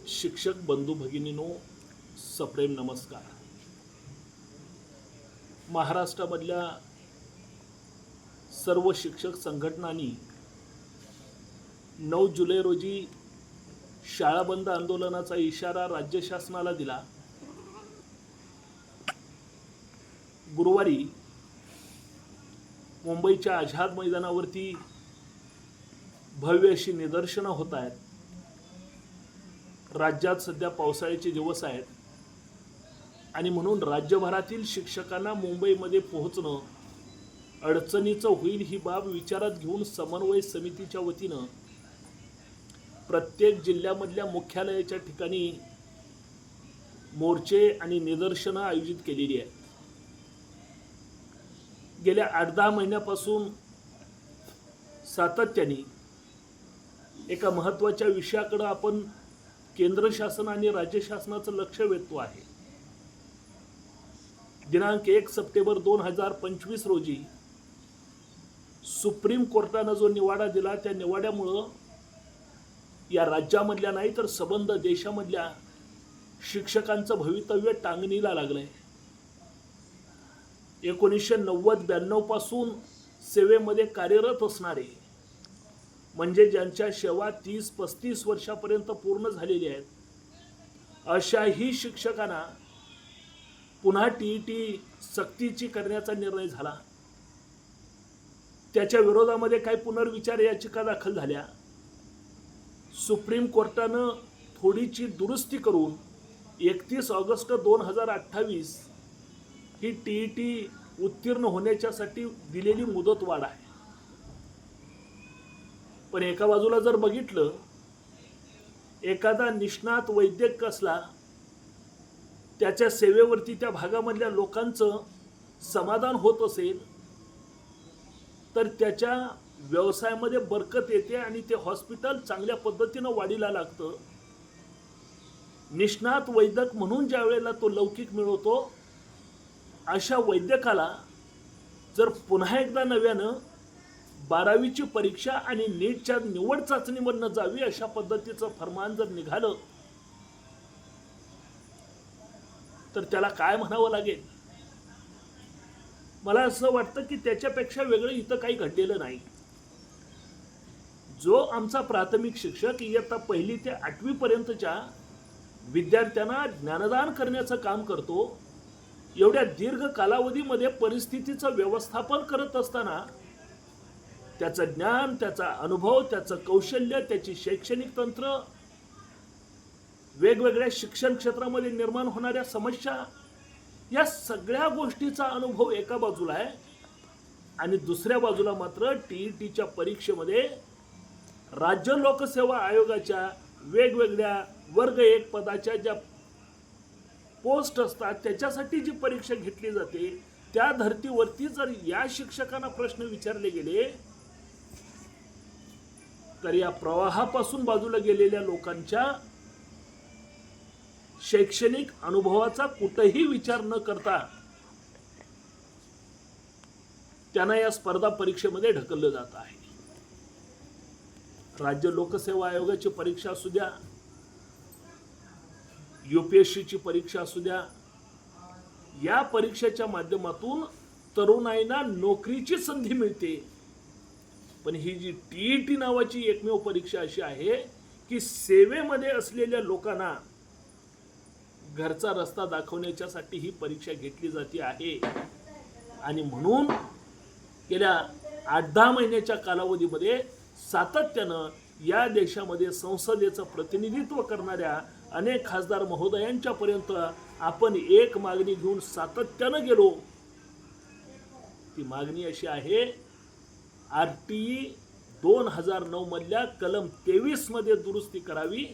शिक्षक बंधू भगिनींनो, सप्रेम नमस्कार. महाराष्ट्रामधल्या सर्व शिक्षक संघटनांनी 9 जुलै रोजी शाळा बंद आंदोलनाचा इशारा राज्य शासनाला दिला. गुरुवारी मुंबईच्या आझाद मैदानावरती भव्य अशी निदर्शनं होत आहेत. राज्यात सध्या पावसाळ्याचे दिवस आहेत आणि म्हणून राज्यभरातील शिक्षकांना मुंबईमध्ये पोहोचणं अडचणीचं होईल ही बाब विचारात घेऊन समन्वय समितीच्या वतीनं प्रत्येक जिल्ह्यामधल्या मुख्यालयाच्या ठिकाणी मोर्चे आणि निदर्शनं आयोजित केलेली आहेत. गेल्या 8-10 महिन्यापासून सातत्याने एका महत्त्वाच्या विषयाकडे आपण केंद्र शासन आणि राज्य शासनाचं लक्ष वेधतो आहे. दिनांक 1 सप्टेंबर 2025 रोजी सुप्रीम कोर्टानं जो निवाडा दिला त्या निवाड्यामुळं या राज्यामधल्या नाही तर संबंध देशामधल्या शिक्षकांचं भवितव्य टांगणीला लागलंय. 1990-92 पासून सेवेमध्ये कार्यरत असणारे म्हणजे ज्यांच्या सेवा 30-35 वर्षापर्यंत पूर्ण झालेली आहेत अशाही शिक्षकांना पुन्हा टीईटी सक्तीची करण्याचा निर्णय झाला. त्याच्या विरोधामध्ये काही पुनर्विचार याचिका दाखल झाल्या. सुप्रीम कोर्टानं थोडीची दुरुस्ती करून 31 ऑगस्ट 2028 ही टीईटी उत्तीर्ण होण्याच्यासाठी दिलेली मुदतवाढ आहे. पण एका बाजूला जर बघितलं, एखादा निष्णात वैद्यक असला त्याच्या सेवेवरती त्या भागामधल्या लोकांचं समाधान होत असेल तर त्याच्या व्यवसायामध्ये बरकत येते आणि ते हॉस्पिटल चांगल्या पद्धतीनं वाढीला लागतं. निष्णात वैद्यक म्हणून ज्या वेळेला तो लौकिक मिळवतो अशा वैद्यकाला जर पुन्हा एकदा नव्यानं 12वीची परीक्षा आणि नीटच्या निवड चाचणीमधनं जावी अशा पद्धतीचं फरमान जर निघालं तर त्याला काय म्हणावं लागेल? मला असं वाटतं की त्याच्यापेक्षा वेगळं इथं काही घडलेलं नाही. जो आमचा प्राथमिक शिक्षक इयत्ता 1ली ते 8वी पर्यंतच्या विद्यार्थ्यांना ज्ञानदान करण्याचं काम करतो, एवढ्या दीर्घ कालावधीमध्ये परिस्थितीचं व्यवस्थापन करत असताना त्याचं ज्ञान, त्याचा अनुभव, त्याचं कौशल्य, त्याची शैक्षणिक तंत्र, वेगवेगळ्या शिक्षण क्षेत्रामध्ये निर्माण होणाऱ्या समस्या, या सगळ्या गोष्टीचा अनुभव एका बाजूला आहे आणि दुसऱ्या बाजूला मात्र टीईटीच्या परीक्षेमध्ये राज्य लोकसेवा आयोगाच्या वेगवेगळ्या वर्ग 1 पदाच्या ज्या पोस्ट असतात त्याच्यासाठी जी परीक्षा घेतली जाते त्या धर्तीवरती जर या शिक्षकांना प्रश्न विचारले गेले तर या प्रवाहापासून बाजूला गेलेल्या लोकांच्या शैक्षणिक अनुभवाचा कुठेही विचार न करता त्यांना या स्पर्धा परीक्षेमध्ये ढकललं जात आहे. राज्य लोकसेवा आयोगाची परीक्षा असू द्या, UPSCची परीक्षा असू द्या, या परीक्षेच्या माध्यमातून तरुणाईंना नोकरीची संधी मिळते. पण ही जी टीईटी नावाची एकमेव परीक्षा अशी आहे की सेवेमध्ये असलेल्या लोकांना घरचा रस्ता दाखवण्याच्यासाठी ही परीक्षा घेतली जाते आहे. आणि म्हणून गेल्या 8-10 महिन्याच्या कालावधीमध्ये सातत्यानं या देशामध्ये संसदेचं प्रतिनिधित्व करणाऱ्या अनेक खासदार महोदयांच्या पर्यंत आपण एक मागणी घेऊन सातत्यानं गेलो. ती मागणी अशी आहे, RTE 2009 मधल्या कलम 23 मध्ये दुरुस्ती करावी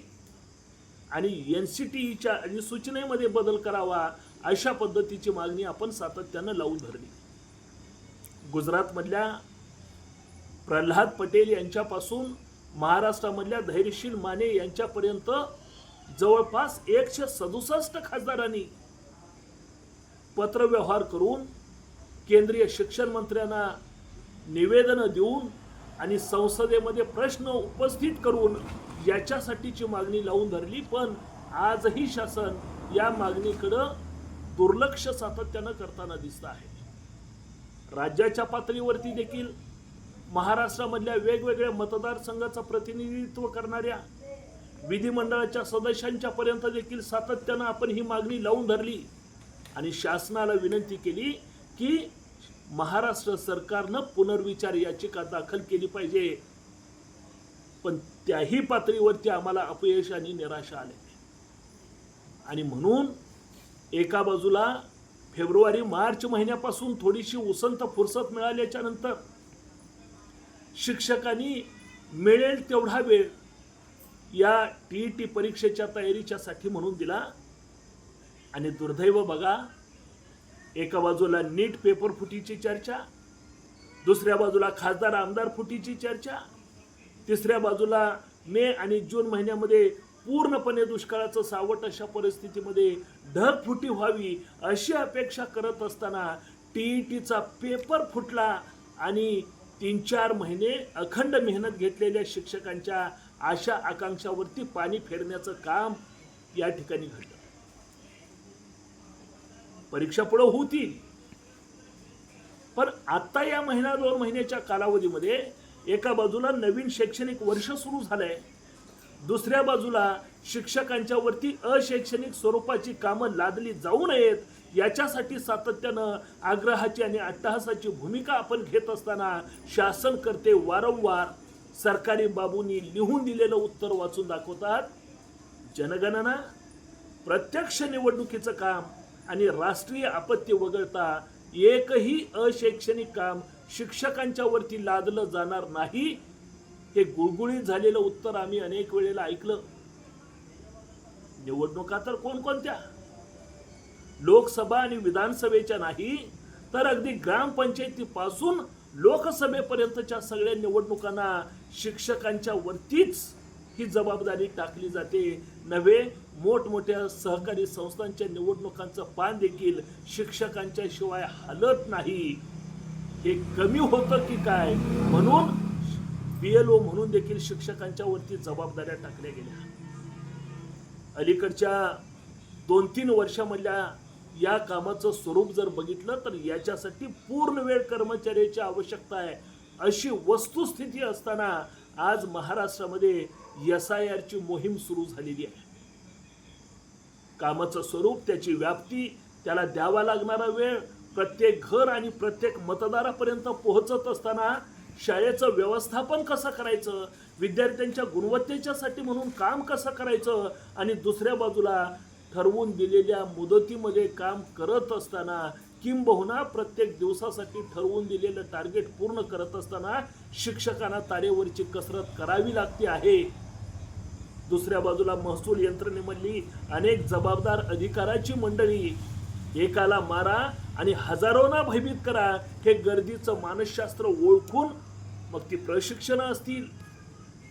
आणि NCTEच्या अधिसूचनेमध्ये बदल करावा अशा पद्धतीची मागणी आपण सातत्यानं लावून धरली. गुजरातमधल्या प्रल्हाद पटेल यांच्यापासून महाराष्ट्रामधल्या धैर्यशील माने यांच्यापर्यंत जवळपास 167 खासदारांनी पत्रव्यवहार करून केंद्रीय शिक्षण मंत्र्यांना निवेदन देऊन आणि संसदेमध्ये प्रश्न उपस्थित करून याच्यासाठीची मागणी लावून धरली, पण आजही शासन या मागणीकडं दुर्लक्ष सातत्यानं करताना दिसत आहे. राज्याच्या पातळीवरती देखील महाराष्ट्रामधल्या वेगवेगळ्या मतदारसंघाचं प्रतिनिधित्व करणाऱ्या विधिमंडळाच्या सदस्यांच्या पर्यंत देखील सातत्यानं आपण ही मागणी लावून धरली आणि शासनाला विनंती केली की महाराष्ट्र सरकारनं पुनर्विचार याचिका दाखल केली पाहिजे. पण त्याही पातळीवरती आम्हाला अपयश आणि निराशा आले. आणि म्हणून एका बाजूला फेब्रुवारी मार्च महिन्यापासून थोडीशी उसंत फुरसत मिळाल्याच्या नंतर शिक्षकांनी मिळेल तेवढा वेळ या टीईटी परीक्षेच्या तयारीच्या साठी म्हणून दिला. आणि दुर्दैव बघा, एका बाजूला नीट पेपर फुटीची चर्चा, दुसऱ्या बाजूला खासदार आमदार फुटीची चर्चा, तिसऱ्या बाजूला मे आणि जून महिन्यामध्ये पूर्णपणे दुष्काळाचं सावट अशा परिस्थितीमध्ये ढगफुटी व्हावी अशी अपेक्षा करत असताना टीईटीचा पेपर फुटला आणि 3-4 महिने अखंड मेहनत घेतलेल्या शिक्षकांच्या आशा आकांक्षावरती पाणी फेरण्याचं काम या ठिकाणी घडलं. परीक्षा पुढे होतील, पण आता या 1-2 महिन्याच्या कालावधीमध्ये एका बाजूला नवीन शैक्षणिक वर्ष सुरू झालंय, दुसऱ्या बाजूला शिक्षकांच्या वरती अशैक्षणिक स्वरूपाची कामं लादली जाऊ नयेत याच्यासाठी सातत्यानं आग्रहाची आणि अट्टहासाची भूमिका आपण घेत असताना शासन करते वारंवार सरकारी बाबूंनी लिहून दिलेलं उत्तर वाचून दाखवतात. जनगणना, प्रत्यक्ष निवडणुकीचं काम आणि राष्ट्रीय आपत्ती वगळता एकही अशैक्षणिक काम शिक्षकांच्या वरती लादलं जाणार नाही, हे गुळगुळीत झालेलं उत्तर आम्ही अनेक वेळेला ऐकलं. निवडणुका तर कोणकोणत्या, लोकसभा आणि विधानसभेच्या नाही तर अगदी ग्रामपंचायतीपासून लोकसभेपर्यंतच्या सगळ्या निवडणुकांना शिक्षकांच्या वरतीच ही जबाबदारी टाकली जाते. नव्हे, मोठमोठ्या सहकारी संस्थांच्या निवडणुकांचं पान देखील शिक्षकांच्या शिवाय हलत नाही. हे कमी होतं की काय, म्हणून BLO म्हणून देखील शिक्षकांच्या वरती जबाबदाऱ्या टाकल्या गेल्या. अलीकडच्या 2-3 वर्षामधल्या या कामाचं स्वरूप जर बघितलं तर याच्यासाठी पूर्ण वेळ कर्मचाऱ्याची आवश्यकता आहे अशी वस्तुस्थिती असताना आज महाराष्ट्रामध्ये SIR ची मोहीम सुरू झालेली आहे. कामाचं स्वरूप, त्याची व्याप्ती, त्याला द्यावा लागणारा वेळ, प्रत्येक घर आणि प्रत्येक मतदारापर्यंत पोहोचत असताना शाळेचं व्यवस्थापन कसं करायचं, विद्यार्थ्यांच्या गुणवत्तेच्यासाठी म्हणून काम कसं करायचं आणि दुसऱ्या बाजूला ठरवून दिलेल्या मुदतीमध्ये काम करत असताना किंबहुना प्रत्येक दिवसासाठी ठरवून दिलेलं टार्गेट पूर्ण करत असताना शिक्षकांना तारेवरची कसरत करावी लागते आहे. दुसऱ्या बाजूला महसूल यंत्रणेमधली अनेक जबाबदार अधिकाराची मंडळी एकाला मारा आणि हजारोंना भयभीत करा हे गर्दीचं मानसशास्त्र ओळखून मग ती प्रशिक्षणं असतील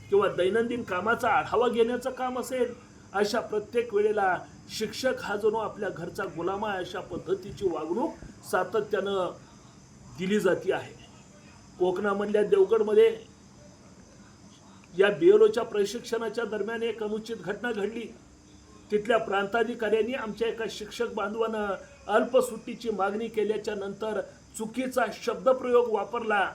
किंवा दैनंदिन कामाचा आढावा घेण्याचं काम असेल, अशा प्रत्येक वेळेला शिक्षक हा जणू आपल्या घरचा गुलाम आहे अशा पद्धतीची वागणूक सातत्यानं दिली जाते आहे. कोकणामधल्या देवगडमध्ये या BLOच्या प्रशिक्षणाच्या दरम्यान एक अनुचित घटना घडली. तिथल्या प्रांताधिकाऱ्यांनी आमच्या एका शिक्षक बांधवानं अल्प सुट्टीची मागणी केल्याच्या नंतर चुकीचा शब्दप्रयोग वापरला.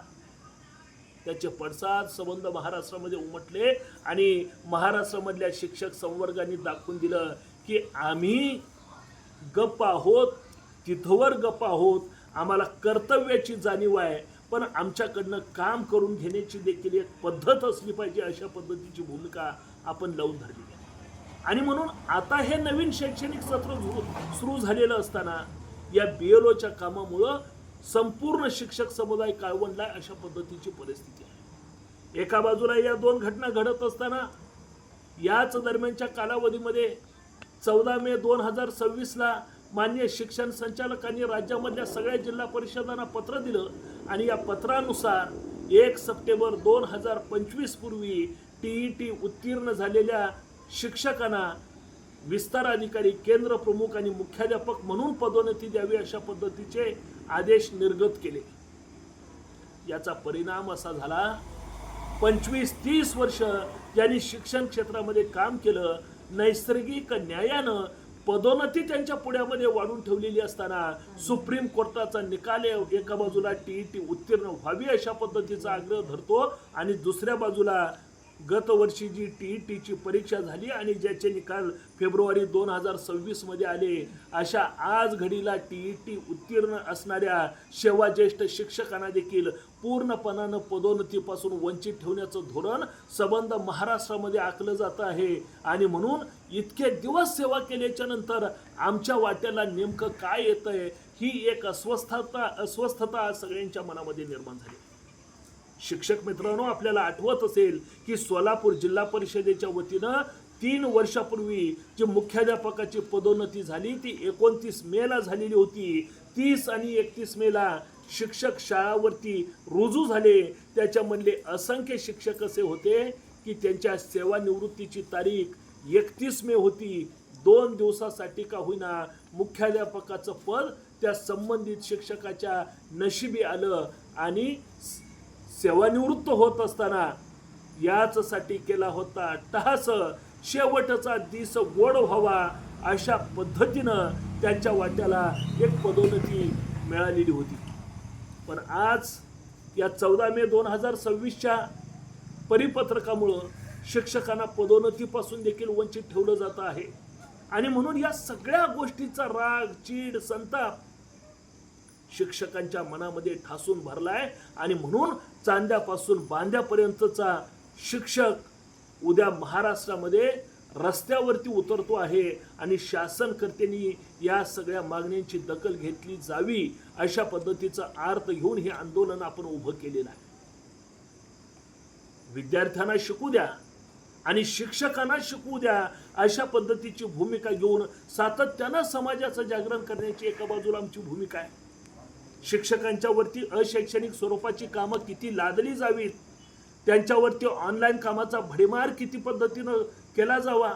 त्याचे पडसाद संबंध महाराष्ट्रामध्ये उमटले आणि महाराष्ट्रामधल्या शिक्षक संवर्गाने दाखवून दिलं की आम्ही गप्प आहोत, तिथवर गप्प आहोत, आम्हाला कर्तव्याची जाणीव आहे, पण आमच्याकडनं काम करून घेण्याची देखील एक पद्धत असली पाहिजे अशा पद्धतीची भूमिका आपण लावून धरली. आणि म्हणून आता हे नवीन शैक्षणिक सत्र सुरू झालेलं असताना या BLOच्या कामामुळं संपूर्ण शिक्षक समुदाय काळवंडला अशा पद्धतीची परिस्थिती आहे. एका बाजूला या 2 घटना घडत असताना याच दरम्यानच्या कालावधीमध्ये 14 मे 2026ला मान्य शिक्षण संचालकांनी राज्यामधल्या सगळ्या जिल्हा परिषदांना पत्र दिलं आणि या पत्रानुसार 1 सप्टेंबर 2025 पूर्वी TET उत्तीर्ण झालेल्या शिक्षकांना विस्तार अधिकारी, केंद्र प्रमुख आणि मुख्याध्यापक म्हणून पदोन्नती द्यावी अशा पद्धतीचे आदेश निर्गत केले. याचा परिणाम असा झाला 25-30 वर्ष ज्यांनी शिक्षण क्षेत्रामध्ये काम केलं, नैसर्गिक न्यायानं पदोन्नती त्यांच्या पुढ्यामध्ये वाढून ठेवलेली असताना सुप्रीम कोर्टाचा निकाल एका बाजूला टीईटी उत्तीर्ण व्हावी अशा पद्धतीचा आग्रह धरतो आणि दुसऱ्या बाजूला गत वर्षी जी टीईटीची परीक्षा झाली आणि ज्याचे निकाल फेब्रुवारी 2026 मध्ये आले, अशा आज घडीला टीईटी उत्तीर्ण असणाऱ्या सेवाज्येष्ठ शिक्षकांना देखील पूर्णपणानं पदोन्नतीपासून वंचित ठेवण्याचं धोरण संबंध महाराष्ट्रामध्ये आखलं जात आहे. आणि म्हणून इतके दिवस सेवा केल्याच्या नंतर आमच्या वाट्याला नेमकं काय येतंय, ही एक अस्वस्थता सगळ्यांच्या मनामध्ये निर्माण झाली. शिक्षक मित्रांनो, आपल्याला आठवत असेल की सोलापूर जिल्हा परिषदेच्या वतीनं 3 वर्षापूर्वी जी मुख्याध्यापकाची पदोन्नती झाली ती 29 मेला झालेली होती. 30 आणि 31 मेला शिक्षक शाळावरती रुजू झाले. त्याच्यामधले असंख्य शिक्षक असे होते की त्यांच्या सेवानिवृत्तीची तारीख 31 मे होती. 2 दिवसासाठी का होईना मुख्याध्यापकाचं पद त्या संबंधित शिक्षकाच्या नशिबी आलं आणि सेवानिवृत्त होत असताना याचसाठी केला होता टहास, शेवटचा दिस गोड व्हावा अशा पद्धतीनं त्यांच्या वाट्याला एक पदोन्नती मिळालेली होती. पण आज या 14 मे 2026च्या परिपत्रकामुळं शिक्षकांना पदोन्नतीपासून देखील वंचित ठेवलं जात आहे. आणि म्हणून या सगळ्या गोष्टीचा राग, चीड, संताप शिक्षकांच्या मनामध्ये ठासून भरलाय. आणि म्हणून चांद्यापासून बांद्यापर्यंतचा शिक्षक उद्या महाराष्ट्रामध्ये रस्त्यावरती उतरतो आहे आणि शासनकर्त्यांनी या सगळ्या मागण्यांची दखल घेतली जावी अशा पद्धतीचा अर्थ घेऊन हे आंदोलन आपण उभं केलेलं आहे. विद्यार्थ्यांना शिकू द्या आणि शिक्षकांना शिकू द्या अशा पद्धतीची भूमिका घेऊन सातत्यानं समाजाचं जागरण करण्याची एका बाजूला आमची भूमिका आहे. शिक्षकांच्या वरती अशैक्षणिक स्वरूपाची कामं किती लादली जावीत, त्यांच्यावरती ऑनलाईन कामाचा भडीमार किती पद्धतीनं केला जावा,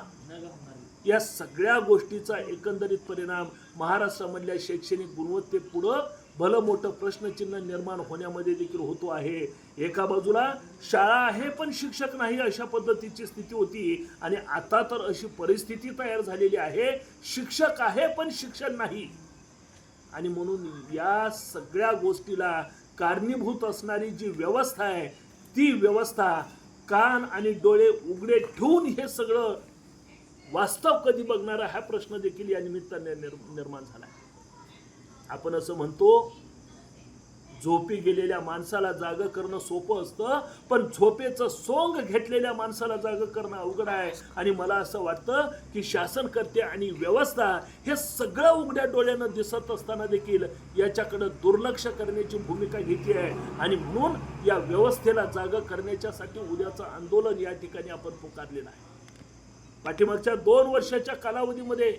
या सगळ्या गोष्टीचा एकंदरीत परिणाम महाराष्ट्रामधल्या शैक्षणिक गुणवत्तेपुढं भलं मोठं प्रश्नचिन्ह निर्माण होण्यामध्ये देखील होतो आहे. एका बाजूला शाळा आहे पण शिक्षक नाही अशा पद्धतीची स्थिती होती आणि आता तर अशी परिस्थिती तयार झालेली आहे, शिक्षक आहे पण शिक्षण नाही. आणि म्हणून या सगळ्या गोष्टीला कारणीभूत असणारी जी व्यवस्था आहे ती व्यवस्था कान आणि डोळे उघडे ठेवून हे सगळं वास्तव कधी बघणार हा प्रश्न देखील या निमित्ताने निर्माण झाला. आपण असं म्हणतो झोपी गेलेल्या माणसाला जाग करणं सोपं असतं, पण झोपेचं सोंग घेतलेल्या माणसाला जाग करणं अवघड आहे. आणि मला असं वाटतं की शासनकर्ते आणि व्यवस्था हे सगळं उघड्या डोळ्यानं दिसत असताना देखील याच्याकडे दुर्लक्ष करण्याची भूमिका घेतली आहे. आणि म्हणून या व्यवस्थेला जाग करण्याच्यासाठी उद्याचं आंदोलन या ठिकाणी आपण पुकारलेलं आहे. पाठीमागच्या 2 वर्षाच्या कालावधीमध्ये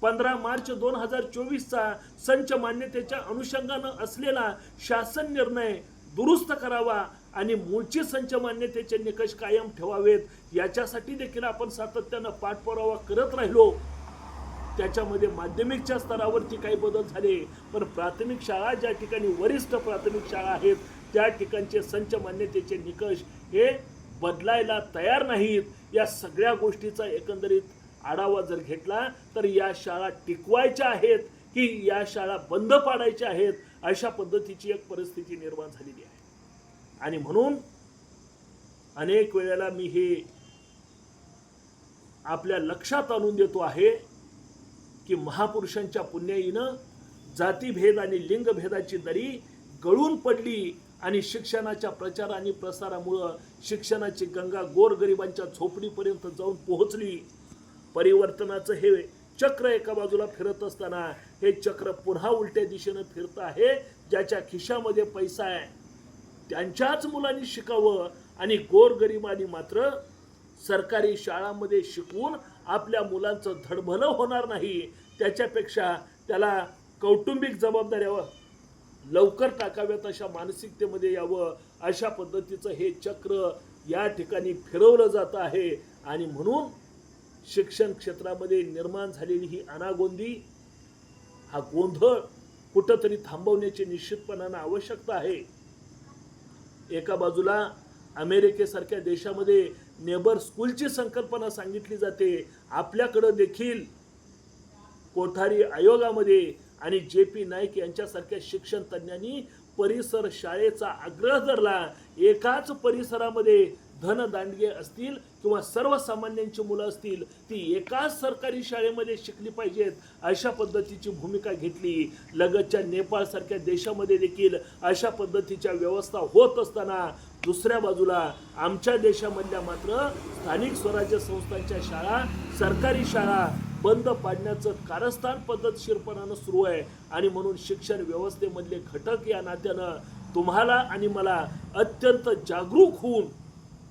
15 मार्च 2024चा संच मान्यतेच्या अनुषंगानं असलेला शासन निर्णय दुरुस्त करावा आणि मूळची संच मान्यतेचे निकष कायम ठेवावेत याच्यासाठी देखील आपण सातत्यानं पाठपुरावा करत राहिलो. त्याच्यामध्ये माध्यमिकच्या स्तरावरती काही बदल झाले, पण प्राथमिक शाळा ज्या ठिकाणी वरिष्ठ प्राथमिक शाळा आहेत त्या ठिकाणचे संच मान्यतेचे निकष हे बदलायला तयार नाहीत. या सगळ्या गोष्टीचा एकंदरीत आढावा जर घेतला तर या शाळा टिकवायच्या आहेत की या शाळा बंद पाडायच्या आहेत अशा पद्धतीची एक परिस्थिती निर्माण झालेली आहे. आणि म्हणून अनेक वेळेला मी हे आपल्या लक्षात आणून देतो आहे की महापुरुषांच्या पुण्याईनं जातीभेद आणि लिंगभेदाची दरी गळून पडली आणि शिक्षणाच्या प्रचार आणि प्रसारामुळं शिक्षणाची गंगा गोरगरिबांच्या झोपडीपर्यंत जाऊन पोहोचली. परिवर्तनाचं हे चक्र एका बाजूला फिरत असताना हे चक्र पुन्हा उलट्या दिशेनं फिरत आहे. ज्याच्या खिशामध्ये पैसा आहे त्यांच्याच मुलांनी शिकावं आणि गोरगरिबांनी मात्र सरकारी शाळांमध्ये शिकवून आपल्या मुलांचं धडभलं होणार नाही, त्याच्यापेक्षा त्याला कौटुंबिक जबाबदाऱ्या लवकर टाकाव्यात अशा मानसिकतेमध्ये यावं अशा पद्धतीचं हे चक्र या ठिकाणी फिरवलं जात आहे. आणि म्हणून शिक्षण क्षेत्रामध्ये निर्माण झालेली ही अनागोंदी, हा गोंधळ कुठंतरी थांबवण्याची निश्चितपणानं आवश्यकता आहे. एका बाजूला अमेरिकेसारख्या देशामध्ये नेबर स्कूलची संकल्पना सांगितली जाते. आपल्याकडं देखील कोठारी आयोगामध्ये आणि JP नाईक यांच्यासारख्या शिक्षण तज्ञांनी परिसर शाळेचा आग्रह धरला. एकाच परिसरामध्ये धनदांडगे असतील किंवा सर्वसामान्यांची मुलं असतील ती एकाच सरकारी शाळेमध्ये शिकली पाहिजेत अशा पद्धतीची भूमिका घेतली. लगतच्या नेपाळसारख्या देशामध्ये देखील अशा पद्धतीच्या व्यवस्था होत असताना दुसऱ्या बाजूला आमच्या देशामधल्या मात्र स्थानिक स्वराज्य संस्थांच्या शाळा, सरकारी शाळा बंद पाडण्याचं कारस्थान पद्धतशीरपणानं सुरू आहे. आणि म्हणून शिक्षण व्यवस्थेमधले घटक या नात्यानं तुम्हाला आणि मला अत्यंत जागरूक होऊन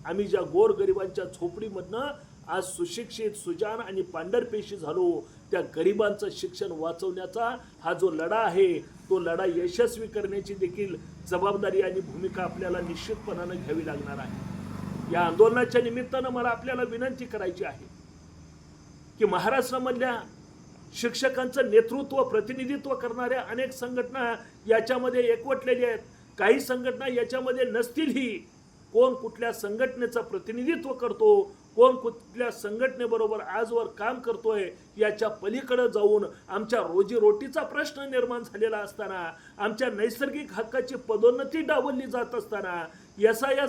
आम्ही ज्या गोरगरिबांच्या झोपडीमधनं आज सुशिक्षित, सुजाण आणि पांढरपेशी झालो, त्या गरिबांचं शिक्षण वाचवण्याचा हा जो लढा आहे तो लढा यशस्वी करण्याची देखील जबाबदारी आणि भूमिका आपल्याला निश्चितपणानं घ्यावी लागणार आहे. या आंदोलनाच्या निमित्तानं मला आपल्याला विनंती करायची आहे की महाराष्ट्रामधल्या शिक्षकांचं नेतृत्व, प्रतिनिधित्व करणाऱ्या अनेक संघटना याच्यामध्ये एकवटलेल्या आहेत. काही संघटना याच्यामध्ये नसतीलही. कोण कुठल्या संघटनेचं प्रतिनिधित्व करतो, कोण कुठल्या संघटनेबरोबर आजवर काम करतोय याच्या पलीकडे जाऊन आमच्या रोजीरोटीचा प्रश्न निर्माण झालेला असताना, आमच्या नैसर्गिक हक्काची पदोन्नती डावलली जात असताना, SIR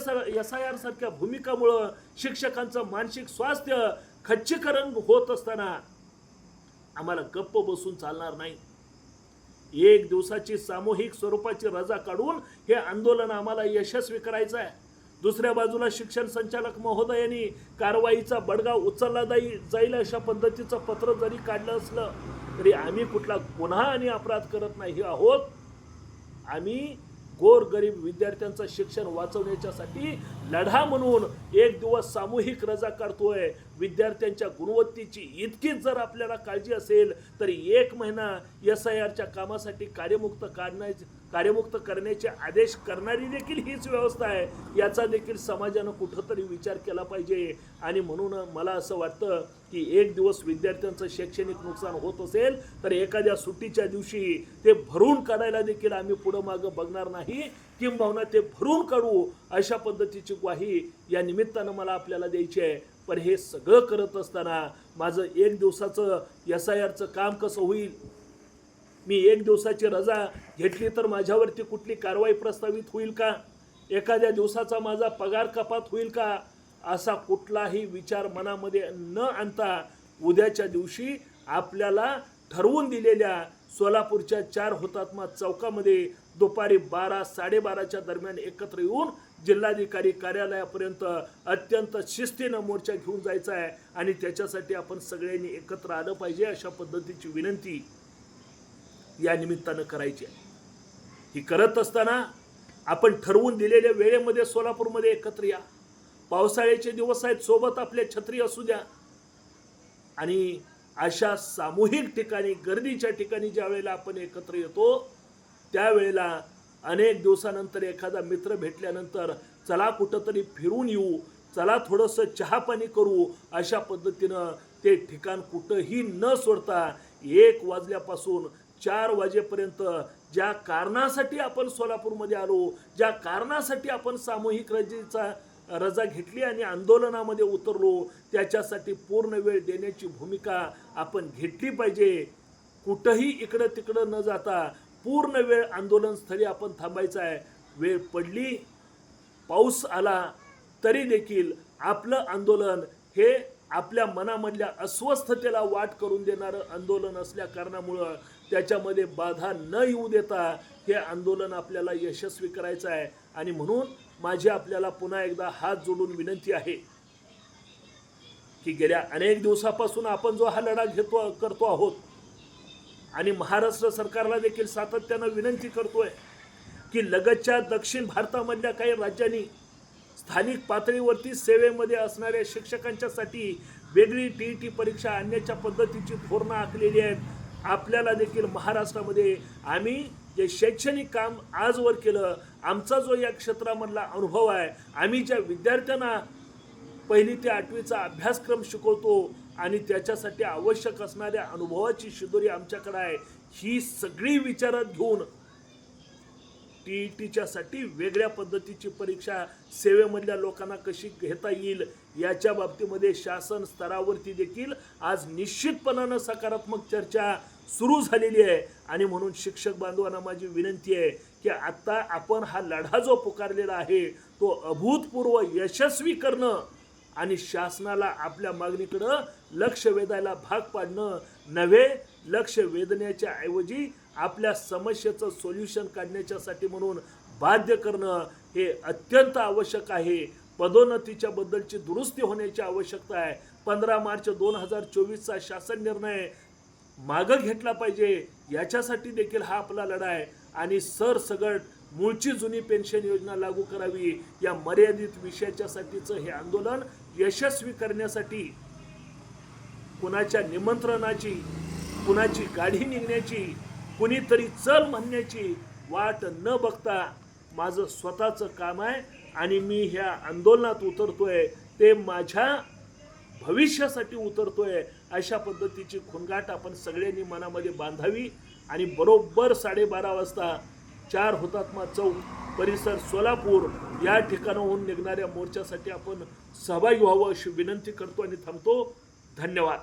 सारख्या भूमिकामुळं शिक्षकांचं मानसिक स्वास्थ्य खच्चीकरण होत असताना आम्हाला गप्प बसून चालणार नाही. एक दिवसाची सामूहिक स्वरूपाची रजा काढून हे आंदोलन आम्हाला यशस्वी करायचं आहे. दुसऱ्या बाजूला शिक्षण संचालक महोदयांनी कारवाईचा बडगा उचलला जाईल अशा पद्धतीचं पत्र जरी काढलं असलं तरी आम्ही कुठला गुन्हा आणि अपराध करत नाही आहोत. आम्ही गोरगरीब विद्यार्थ्यांचं शिक्षण वाचवण्याच्यासाठी लढा म्हणून एक दिवस सामूहिक रजा काढतोय. विद्यार्थ्यांच्या गुणवत्तेची इतकीच जर आपल्याला काळजी असेल तर 1 महिना SIRच्या कामासाठी कार्यमुक्त करण्याचे आदेश करणारी देखील हीच व्यवस्था आहे. याचा देखील समाजानं कुठंतरी विचार केला पाहिजे. आणि म्हणून मला असं वाटतं की एक दिवस विद्यार्थ्यांचं शैक्षणिक नुकसान होत असेल तर एखाद्या सुट्टीच्या दिवशी ते भरून काढायला देखील आम्ही पुढं मागं बघणार नाही, किंबहुना ते भरून काढू अशा पद्धतीची ग्वाही या निमित्तानं मला आपल्याला द्यायची आहे. पण हे सगळं करत असताना माझं 1 दिवसाचं SIRचं काम कसं होईल? मी 1 दिवसाची रजा घेतली तर माझ्यावरती कुठली कारवाई प्रस्तावित होईल का? एखाद्या दिवसाचा माझा पगार कपात होईल का? असा कुठलाही विचार मनामध्ये न आणता उद्याच्या दिवशी आपल्याला ठरवून दिलेल्या सोलापूरच्या 4 हुतात्मा चौकामध्ये दुपारी 12-12:30च्या दरम्यान एकत्र येऊन जिल्हाधिकारी कार्यालयापर्यंत अत्यंत शिस्तीनं मोर्चा घेऊन जायचा आहे. आणि त्याच्यासाठी आपण सगळ्यांनी एकत्र आलं पाहिजे अशा पद्धतीची विनंती या निमित्तानं करायची आहे. ही करत असताना आपण ठरवून दिलेल्या वेळेमध्ये सोलापूरमध्ये एकत्र या. पावसाळ्याचे दिवस आहेत, सोबत आपल्या छत्री असू द्या. आणि अशा सामूहिक ठिकाणी, गर्दीच्या ठिकाणी ज्या वेळेला आपण एकत्र येतो त्यावेळेला अनेक दिवसानंतर एखादा मित्र भेटल्यानंतर चला कुठंतरी फिरून येऊ, चला थोडंसं चहा पाणी करू अशा पद्धतीनं ते ठिकाण कुठंही न सोडता 1 वाजल्यापासून 4 वाजेपर्यंत ज्या कारणासाठी आपण सोलापूरमध्ये आलो, ज्या कारणासाठी आपण सामूहिक रजा घेतली आणि आंदोलनामध्ये उतरलो, त्याच्यासाठी पूर्ण वेळ देण्याची भूमिका आपण घेतली पाहिजे. कुठंही इकडं तिकडं न जाता पूर्ण वेळ आंदोलनस्थळी आपण थांबायचं आहे. वेळ पडली, पाऊस आला तरी देखील आपलं आंदोलन हे आपल्या मनामधल्या अस्वस्थतेला वाट करून देणारं आंदोलन असल्या कारणामुळं त्याच्यामध्ये बाधा न येऊ देता हे आंदोलन आपल्याला यशस्वी करायचं आहे. आणि म्हणून माझी आपल्याला पुन्हा एकदा हात जोडून विनंती आहे की गेल्या अनेक दिवसापासून आपण जो हा लढा करतो आहोत आणि महाराष्ट्र सरकारला देखील सातत्यानं विनंती करतोय की लगतच्या दक्षिण भारतामधल्या काही राज्यांनी स्थानिक पातळीवरती सेवेमध्ये असणाऱ्या शिक्षकांच्यासाठी वेगळी TET परीक्षा आणण्याच्या पद्धतीची धोरणं आखलेली आहेत. आपल्याला देखील महाराष्ट्रामध्ये आम्ही जे शैक्षणिक काम आजवर केलं, आमचा जो या क्षेत्रामधला अनुभव आहे, आम्ही ज्या विद्यार्थ्यांना 1ली ते 8वीचा अभ्यासक्रम शिकवतो आणि त्याच्यासाठी आवश्यक असणाऱ्या अनुभवाची शिदोरी आमच्याकडे आहे, ही सगळी विचारात घेऊन टीईटीच्या साठी वेगळ्या पद्धतीची परीक्षा सेवेमधल्या लोकांना कशी घेता येईल याच्या बाबतीमध्ये शासन स्तरावरती देखील आज निश्चितपणानं सकारात्मक चर्चा सुरू झालेली आहे. आणि म्हणून शिक्षक बांधवांना माझी विनंती आहे की आता आपण हा लढा जो पुकारलेला आहे तो अभूतपूर्व यशस्वी करणं आणि शासनाला आपल्या मागणीकडं लक्ष वेधायला भाग पाडणं नव्हे, लक्ष वेधण्याच्या ऐवजी आपल्या समस्येचं सोल्युशन काढण्याच्यासाठी म्हणून बाध्य करणं हे अत्यंत आवश्यक आहे. पदोन्नतीच्या बद्दलची दुरुस्ती होण्याची आवश्यकता आहे. 15 मार्च 2024चा शासन निर्णय मागं घेतला पाहिजे, याच्यासाठी देखील हा आपला लढा आहे. आणि सरसगट मूळची जुनी पेन्शन योजना लागू करावी या मर्यादित विषयाच्यासाठीचं हे आंदोलन यशस्वी करण्यासाठी कुणाच्या निमंत्रणाची, कुणाची गाडी निघण्याची, कुणीतरी चल म्हणण्याची वाट न बघता माझं स्वतःचं काम आहे आणि मी ह्या आंदोलनात उतरतोय ते माझ्या भविष्यासाठी उतरतोय. अशा पद्धतीची खुणगाठ आपण सगळ्यांनी मनामध्ये बांधावी आणि बरोबर 12:30 वाजता 4 हुतात्मा चौक परिसर सोलापूर या ठिकाणाहून निघणाऱ्या मोर्चासाठी आपण सहभागी व्हावं अशी विनंती करतो आणि थांबतो. धन्यवाद.